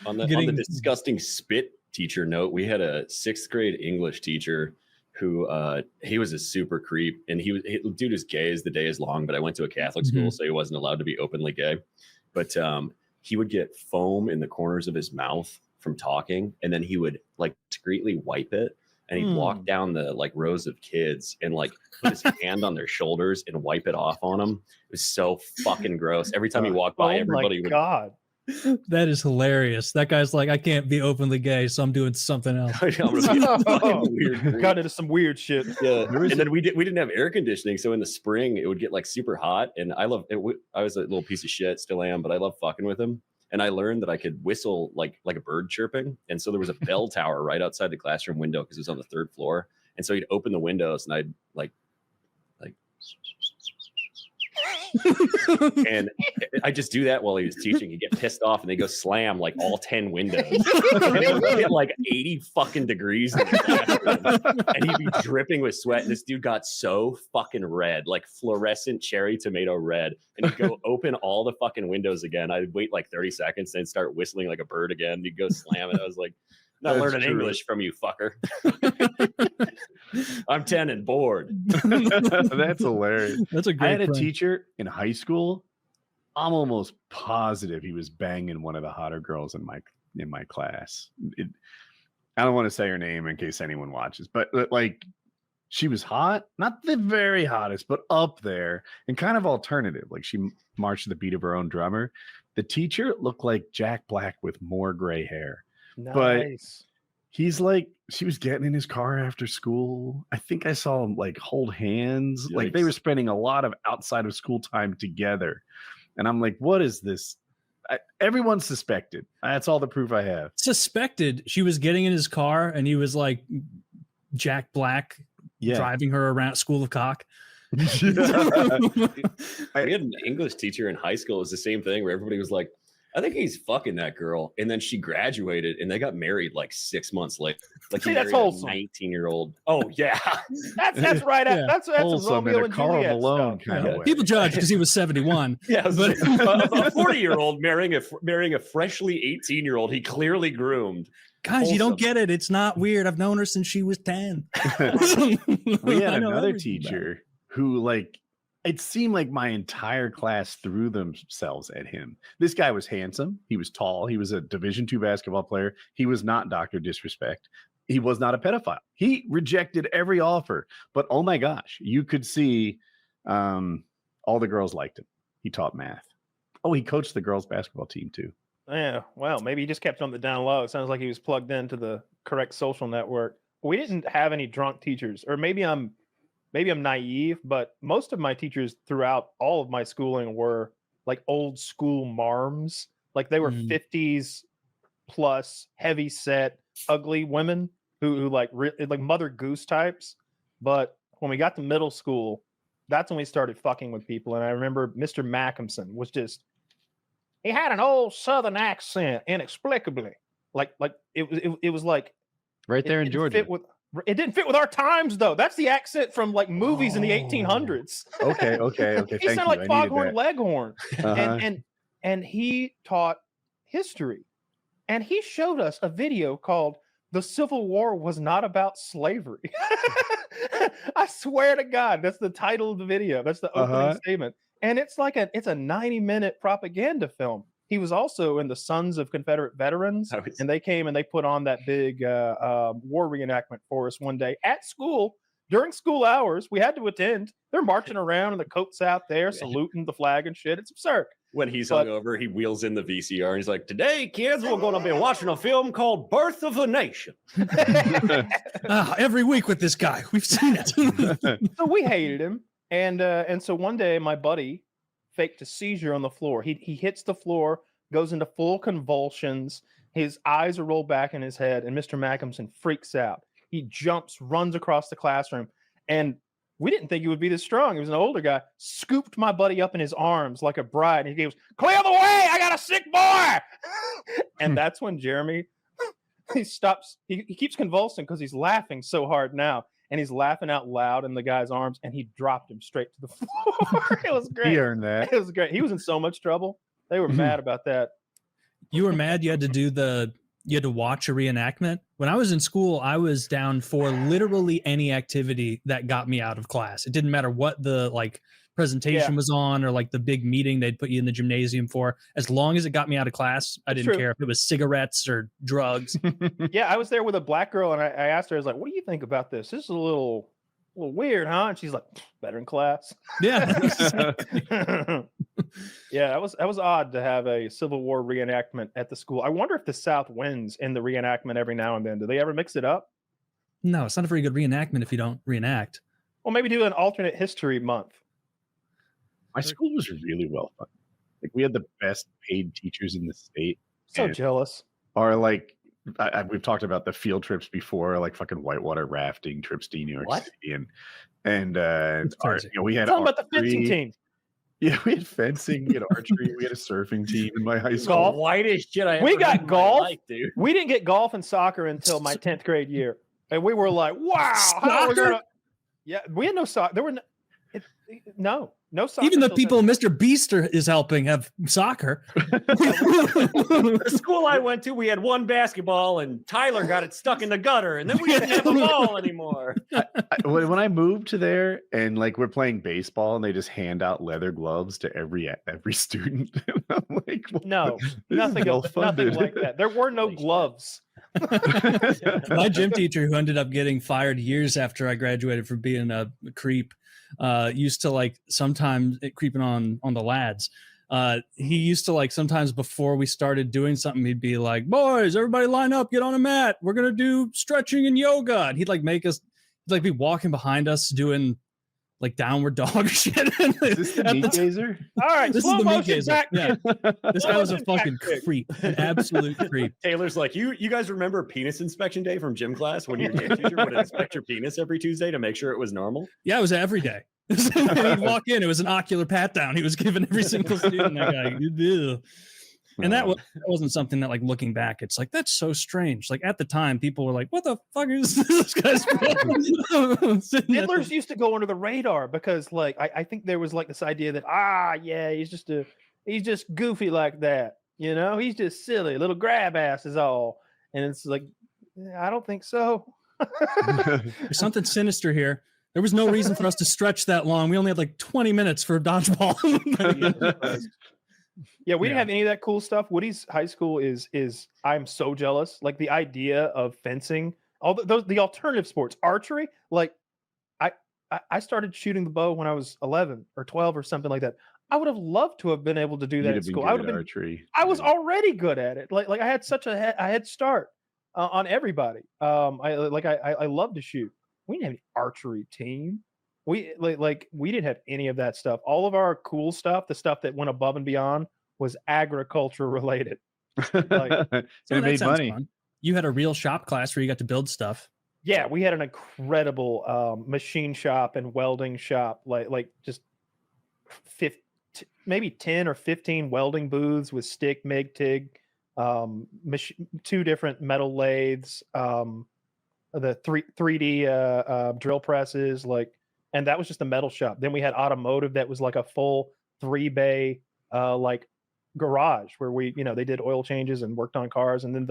On the disgusting spit teacher note, we had a 6th grade English teacher who he was a super creep, and dude is gay as the day is long, but I went to a Catholic school, so he wasn't allowed to be openly gay. But he would get foam in the corners of his mouth from talking, and then he would like discreetly wipe it, and he'd walk down the like rows of kids and like put his hand on their shoulders and wipe it off on them. It was so fucking gross. Every time he walked by, everybody would. God. That is hilarious. That guy's like, I can't be openly gay, so I'm doing something else. Got into some weird shit. Yeah, and then we didn't have air conditioning, so in the spring it would get like super hot, and I love it. I was a little piece of shit, still am, but I love fucking with him. And I learned that I could whistle like a bird chirping, and so there was a bell tower right outside the classroom window because it was on the 3rd floor, and so he'd open the windows, and I'd like. And I just do that while he was teaching. He'd get pissed off and they go slam like all 10 windows. And it would get like 80 fucking degrees in the classroom, and he'd be dripping with sweat. And this dude got so fucking red, like fluorescent cherry tomato red. And he'd go open all the fucking windows again. I'd wait like 30 seconds, then start whistling like a bird again. He'd go slam it. I was like, not learning English from you, fucker. I'm 10 and bored. That's hilarious. That's a great. I had a teacher in high school. I'm almost positive he was banging one of the hotter girls in my class. I don't want to say her name in case anyone watches, but like she was hot, not the very hottest, but up there and kind of alternative. Like she marched to the beat of her own drummer. The teacher looked like Jack Black with more gray hair. Nice. But he's like, she was getting in his car after school. I think I saw him like hold hands. Yikes. Like they were spending a lot of outside of school time together. And I'm like, what is this? Everyone suspected. That's all the proof I have. Suspected she was getting in his car and he was like Jack Black driving her around School of Cock. We had an English teacher in high school. It was the same thing where everybody was like, I think he's fucking that girl. And then she graduated and they got married like 6 months later. Like See, that's wholesome. 19-year-old. Oh yeah. That's right. Yeah. That's Wholesome Romeo in a and Carl Juliet Malone stuff. kind of way. People judge because he was 71. Yeah, but a 40-year-old marrying a freshly 18-year-old he clearly groomed. guys, you don't get it. It's not weird. I've known her since she was 10. We had another teacher who like, it seemed like my entire class threw themselves at him. This guy was handsome. He was tall. He was a Division II basketball player. He was not Dr. Disrespect. He was not a pedophile. He rejected every offer. But oh my gosh, you could see all the girls liked him. He taught math. Oh, he coached the girls' basketball team too. Yeah, well, maybe he just kept on the down low. It sounds like he was plugged into the correct social network. We didn't have any drunk teachers, or maybe I'm naive, but most of my teachers throughout all of my schooling were like old school marms. Like they were 50s plus, heavy set, ugly women who like Mother Goose types. But when we got to middle school, that's when we started fucking with people. And I remember Mr. Mackinson was just, he had an old Southern accent inexplicably. Like it was like right there in Georgia. It didn't fit with our times, though. That's the accent from like movies in the 1800s. Okay. He sounded like Foghorn Leghorn. Uh-huh. And he taught history. And he showed us a video called "The Civil War Was Not About Slavery." I swear to God, that's the title of the video. That's the opening statement. And it's like it's a 90-minute propaganda film. He was also in the Sons of Confederate Veterans, and they came and they put on that big war reenactment for us one day at school during school hours. We had to attend. They're marching around and the coats out there saluting the flag and shit. It's absurd. When he's hungover, he wheels in the VCR and he's like, "Today, kids, we're going to be watching a film called Birth of a Nation." Every week with this guy. We've seen it. So we hated him. And so one day my buddy faked a seizure on the floor. He hits the floor, goes into full convulsions. His eyes are rolled back in his head, and Mr. Mackinson freaks out. He jumps, runs across the classroom, and we didn't think he would be this strong. He was an older guy, scooped my buddy up in his arms like a bride, and he goes, "Clear the way, I got a sick boy!" And that's when Jeremy, he stops. He keeps convulsing because he's laughing so hard now. And he's laughing out loud in the guy's arms, and he dropped him straight to the floor. It was great. He earned that. It was great. He was in so much trouble. They were mad about that. you were mad you had to watch a reenactment. When I was in school, I was down for literally any activity that got me out of class. It didn't matter what the like presentation was on or like the big meeting they'd put you in the gymnasium for. As long as it got me out of class, I didn't care if it was cigarettes or drugs. Yeah, I was there with a black girl and I asked her, I was like, what do you think about this? This is a little weird, huh? And she's like, better in class. Yeah. Yeah, that was odd to have a Civil War reenactment at the school. I wonder if the South wins in the reenactment every now and then. Do they ever mix it up? No, it's not a very good reenactment if you don't reenact. Well, maybe do an alternate history month. My school was really well funded. Like we had the best paid teachers in the state. So jealous. Or like we've talked about the field trips before, like fucking whitewater rafting trips to New York City, and we had talking about the fencing team. Yeah, we had fencing, we had archery, we had a surfing team in my high school. The whitest shit I ever we got golf. Life, dude. We didn't get golf and soccer until my 10th grade year, and we were like, "Wow, how are we gonna?" Yeah, we had no soccer. There were no soccer. Even the people Mr. Beast is helping have soccer. The school I went to, we had one basketball, and Tyler got it stuck in the gutter, and then we didn't have a ball anymore. When I moved to there, and like we're playing baseball, and they just hand out leather gloves to every student. I'm like, no, nothing like that. There were no gloves. My gym teacher, who ended up getting fired years after I graduated for being a creep, used to like sometimes creeping on the lads. He used to like sometimes before we started doing something, he'd be like, "Boys, everybody line up, get on a mat. We're gonna do stretching and yoga." And he'd like make us like be walking behind us doing like downward dog shit. Is this the meat gazer? All right, this is the meat gazer. Yeah. This guy was a fucking creep, an absolute creep. Taylor's like, you guys remember penis inspection day from gym class when your gym teacher would inspect your penis every Tuesday to make sure it was normal? Yeah, it was every day. He'd walk in, it was an ocular pat down. He was giving every single student that guy. Ew. And that wasn't something that, like, looking back, it's like, that's so strange. Like, at the time, people were like, what the fuck is this guy's Fiddlers used to go under the radar because, like, I think there was, like, this idea that, he's just goofy like that. You know, he's just silly. Little grab ass is all. And it's like, I don't think so. There's something sinister here. There was no reason for us to stretch that long. We only had, like, 20 minutes for dodgeball. Yeah, we didn't have any of that cool stuff. Woody's high school is I'm so jealous. Like the idea of fencing, all the alternative sports, archery. Like I started shooting the bow when I was 11 or 12 or something like that. I would have loved to have been able to do that at school. I would have been archery. I was already good at it. Like I had such a head start on everybody. I love to shoot. We didn't have an archery team. We didn't have any of that stuff. All of our cool stuff, the stuff that went above and beyond, was agriculture related. Like, so it made money. Fun. You had a real shop class where you got to build stuff. Yeah, we had an incredible machine shop and welding shop. Like just maybe 10 or 15 welding booths with stick, MIG, TIG, 2 different metal lathes, the 3D drill presses, and that was just a metal shop. Then we had automotive that was like a full 3-bay like garage where they did oil changes and worked on cars. And then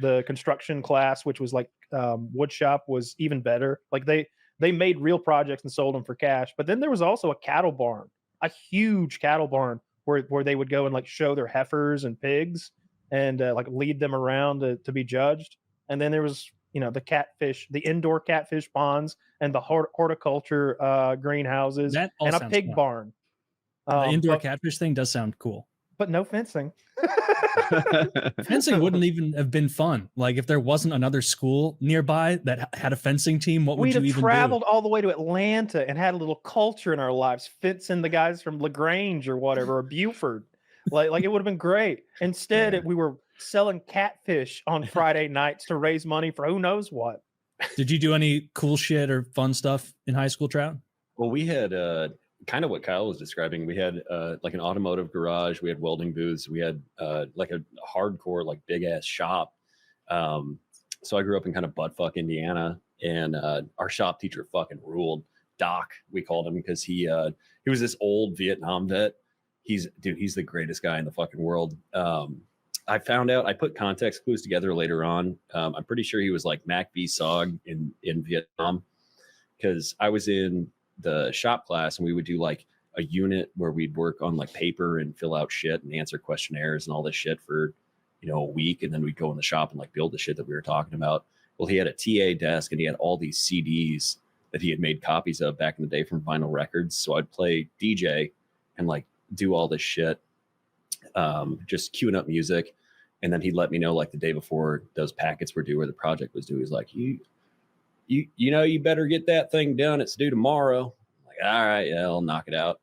the construction class, which was like wood shop, was even better. Like they made real projects and sold them for cash. But then there was also a cattle barn, a huge cattle barn where they would go and like show their heifers and pigs and like lead them around to be judged. And then there was the catfish, the indoor catfish ponds, and the horticulture greenhouses, and a pig barn. The indoor catfish thing does sound cool, but no fencing. Fencing wouldn't even have been fun. Like if there wasn't another school nearby that had a fencing team, what would you even do? We'd have traveled all the way to Atlanta and had a little culture in our lives, fencing the guys from LaGrange or whatever, or Buford. Like it would have been great. Instead, we were selling catfish on Friday nights to raise money for who knows what. Did you do any cool shit or fun stuff in high school, Trout? Well, we had kind of what Kyle was describing. We had like an automotive garage. We had welding booths. We had like a hardcore, like big ass shop. So I grew up in kind of buttfuck Indiana, and our shop teacher fucking ruled. Doc, we called him, because he was this old Vietnam vet. He's the greatest guy in the fucking world. I found out, I put context clues together later on. I'm pretty sure he was like Mac V Sog in Vietnam, because I was in the shop class and we would do like a unit where we'd work on like paper and fill out shit and answer questionnaires and all this shit for, a week. And then we'd go in the shop and like build the shit that we were talking about. Well, he had a TA desk and he had all these CDs that he had made copies of back in the day from vinyl records. So I'd play DJ and like do all this shit, just queuing up music. And then he'd let me know like the day before those packets were due or the project was due. He's like, you better get that thing done. It's due tomorrow. I'm like, all right, yeah, I'll knock it out.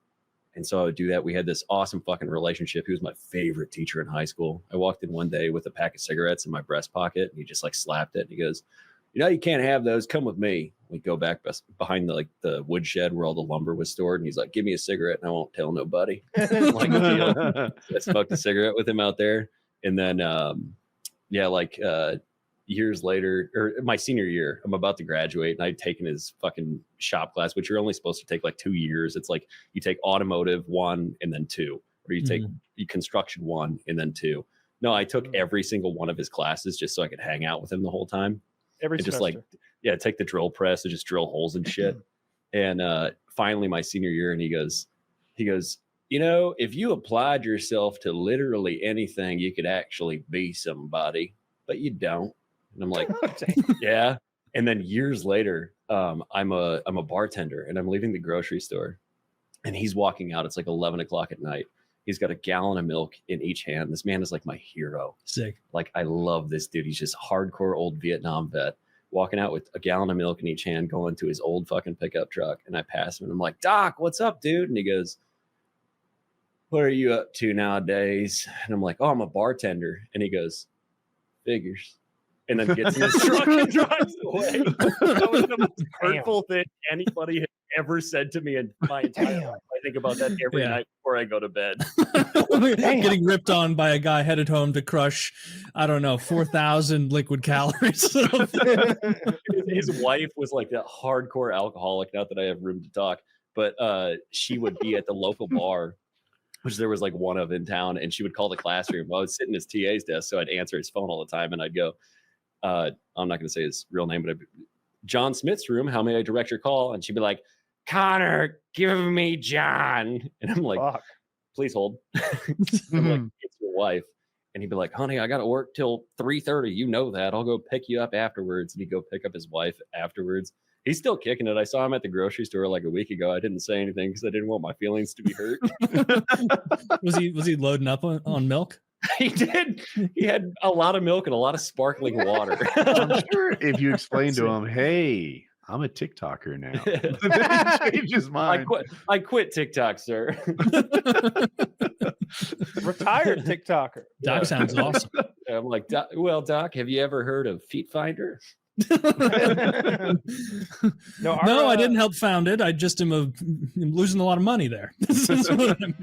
And so I would do that. We had this awesome fucking relationship. He was my favorite teacher in high school. I walked in one day with a pack of cigarettes in my breast pocket and he just like slapped it. And he goes, you can't have those. Come with me. We go back behind the woodshed where all the lumber was stored. And he's like, give me a cigarette and I won't tell nobody. Like, I smoked a cigarette with him out there. And then, years later, or my senior year, I'm about to graduate and I'd taken his fucking shop class, which you're only supposed to take like 2 years. It's like you take automotive 1 and then 2, or you take construction 1 and then 2. No, I took every single one of his classes just so I could hang out with him the whole time. Every and semester. Just like, take the drill press and just drill holes and shit. And finally my senior year, and he goes, if you applied yourself to literally anything, you could actually be somebody, but you don't. And I'm like, yeah. And then years later, I'm a bartender and I'm leaving the grocery store and he's walking out. It's like 11 o'clock at night. He's got a gallon of milk in each hand. This man is like my hero. Sick. Like, I love this dude. He's just hardcore old Vietnam vet walking out with a gallon of milk in each hand, going to his old fucking pickup truck. And I pass him and I'm like, Doc, what's up, dude? And he goes, what are you up to nowadays? And I'm like, oh, I'm a bartender. And he goes, figures. And then gets in his truck and drives away. That was the most hurtful thing anybody had ever said to me in my entire life. I think about that every night before I go to bed. Getting ripped on by a guy headed home to crush, 4,000 liquid calories. His wife was like that hardcore alcoholic. Not that I have room to talk, but she would be at the local bar, which there was like one of in town, and she would call the classroom. Well, I was sitting at his TA's desk, so I'd answer his phone all the time, and I'd go, I'm not going to say his real name, but John Smith's room. How may I direct your call? And she'd be like, Connor, give me John. And I'm like, fuck. Please hold. I'm like, it's your wife. And he'd be like, honey, I got to work till 3:30. You know that. I'll go pick you up afterwards. And he'd go pick up his wife afterwards. He's still kicking it. I saw him at the grocery store like a week ago. I didn't say anything because I didn't want my feelings to be hurt. Was he loading up on milk? He did. He had a lot of milk and a lot of sparkling water. I'm sure if you explain to him, hey, I'm a TikToker now. Change his mind. I quit TikTok, sir. Retired TikToker. Doc sounds awesome. I'm like, Doc, have you ever heard of Feet Finder? No, I didn't help found it. I just am losing a lot of money there. This is what I meant.